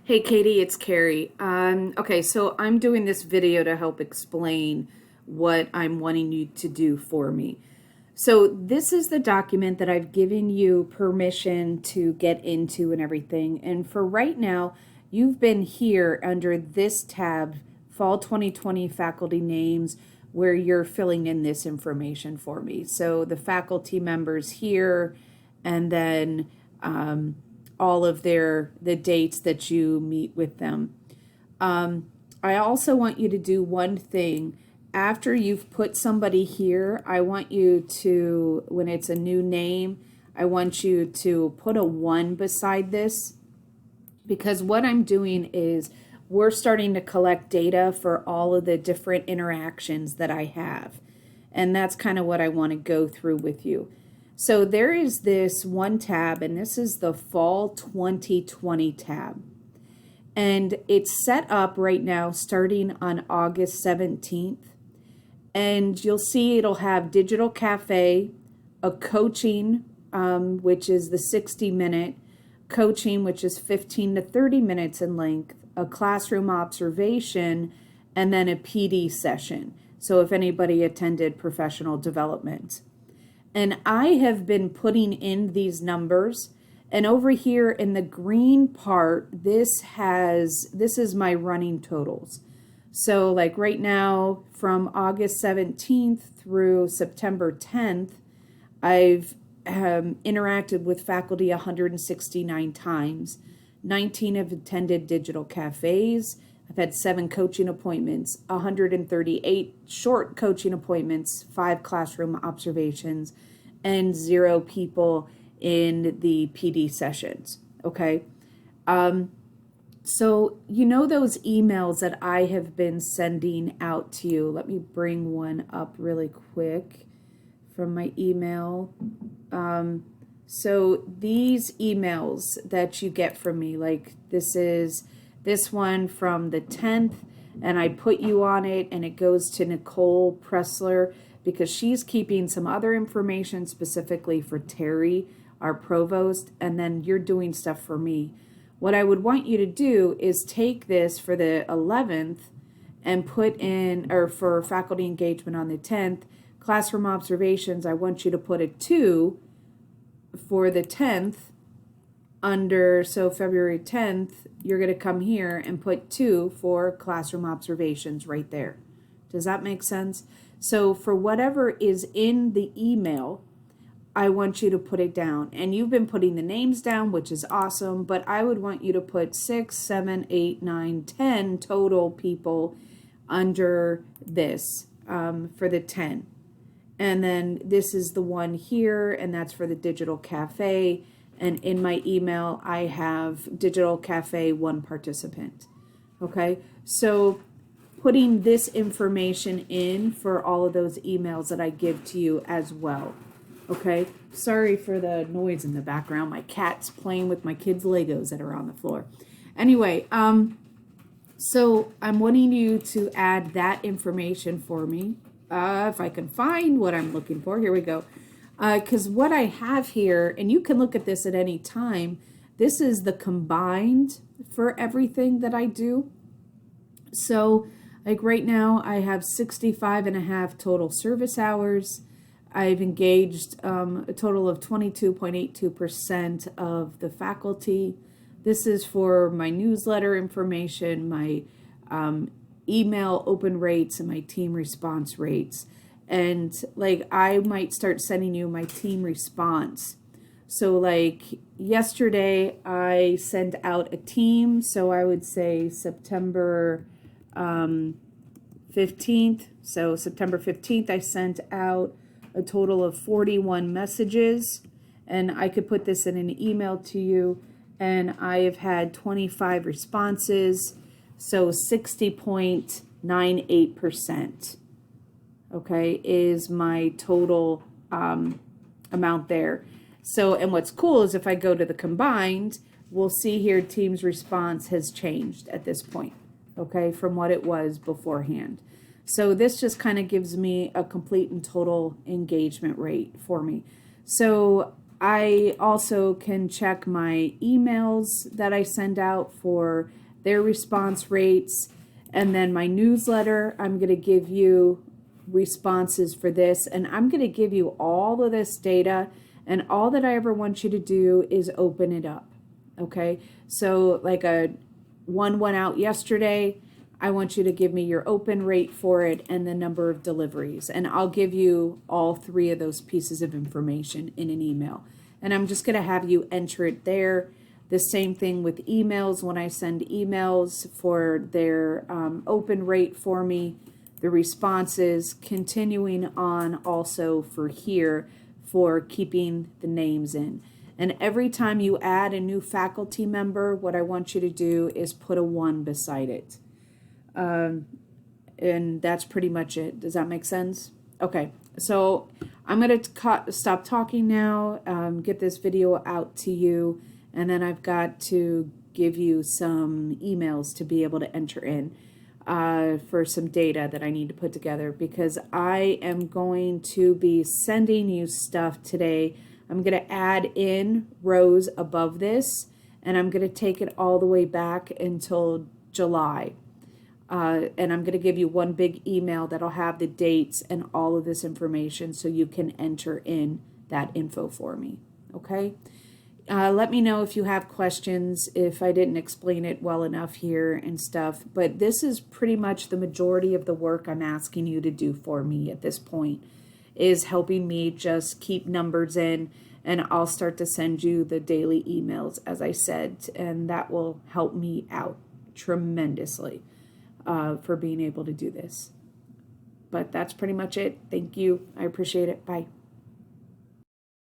Hey Katie, it's Carrie. Okay, so I'm doing this video to help explain what I'm wanting you to do for me. So this is the document that I've given you permission to get into and everything. And for right now, you've been here under this tab, Fall 2020 Faculty Names, where you're filling in this information for me. So the faculty members here, and then all of the dates that you meet with them. I also want you to do one thing. After you've put somebody here, I want you to, when it's a new name, I want you to put a 1 beside this, because what I'm doing is we're starting to collect data for all of the different interactions that I have. And that's kind of what I want to go through with you. So there is this one tab, and this is the Fall 2020 tab. And it's set up right now starting on August 17th. And you'll see it'll have Digital Cafe, a coaching, which is the 60-minute, coaching, which is 15 to 30 minutes in length, a classroom observation, and then a PD session. So if anybody attended professional development. And I have been putting in these numbers, and over here in the green part, this is my running totals. So like right now, from August 17th through September 10th, I've interacted with faculty 169 times. 19 have attended digital cafes. I've had 7 coaching appointments, 138 short coaching appointments, 5 classroom observations, and 0 people in the PD sessions. Okay. So you know those emails that I have been sending out to you. Let me bring one up really quick from my email. So these emails that you get from me, like this is this one from the 10th, and I put you on it, and it goes to Nicole Pressler because she's keeping some other information specifically for Terry, our provost, and then you're doing stuff for me. What I would want you to do is take this for the 11th and put in, or for faculty engagement on the 10th, classroom observations, I want you to put a 2 for the 10th under, so February 10th, you're going to come here and put 2 for classroom observations right there. Does that make sense? So for whatever is in the email, I want you to put it down. And you've been putting the names down, which is awesome, but I would want you to put 6, 7, 8, 9, 10 total people under this for the 10. And then this is the one here, and that's for the Digital Cafe. And in my email, I have Digital Cafe 1 participant. Okay, so putting this information in for all of those emails that I give to you as well. Okay, sorry for the noise in the background. My cat's playing with my kids' Legos that are on the floor. Anyway, so I'm wanting you to add that information for me. If I can find what I'm looking for, here we go. Because what I have here, and you can look at this at any time, this is the combined for everything that I do. So like right now, I have 65 and a half total service hours. I've engaged a total of 22.82% of the faculty. This is for my newsletter information, my email open rates, and my team response rates. And like I might start sending you my team response. So like yesterday I sent out a team, so I would say September 15th. So September 15th I sent out a total of 41 messages, and I could put this in an email to you, and I have had 25 responses, so 60.98%, okay, is my total amount there. So, and what's cool is if I go to the combined, we'll see here team's response has changed at this point, okay, from what it was beforehand. So this just kind of gives me a complete and total engagement rate for me. So I also can check my emails that I send out for their response rates. And then my newsletter, I'm going to give you responses for this. And I'm going to give you all of this data. And all that I ever want you to do is open it up. Okay. So like one went out yesterday. I want you to give me your open rate for it and the number of deliveries. And I'll give you all three of those pieces of information in an email. And I'm just going to have you enter it there. The same thing with emails. When I send emails for their open rate for me, the responses, continuing on also for here for keeping the names in. And every time you add a new faculty member, what I want you to do is put a 1 beside it. And that's pretty much it. Does that make sense? Okay, so I'm going to stop talking now, get this video out to you, and then I've got to give you some emails to be able to enter in for some data that I need to put together, because I am going to be sending you stuff today. I'm going to add in rows above this, and I'm going to take it all the way back until July. And I'm going to give you one big email that'll have the dates and all of this information so you can enter in that info for me. Okay? Let me know if you have questions, if I didn't explain it well enough here and stuff. But this is pretty much the majority of the work I'm asking you to do for me at this point, is helping me just keep numbers in. And I'll start to send you the daily emails, as I said, and that will help me out tremendously. For being able to do this. But that's pretty much it. Thank you. I appreciate it. Bye.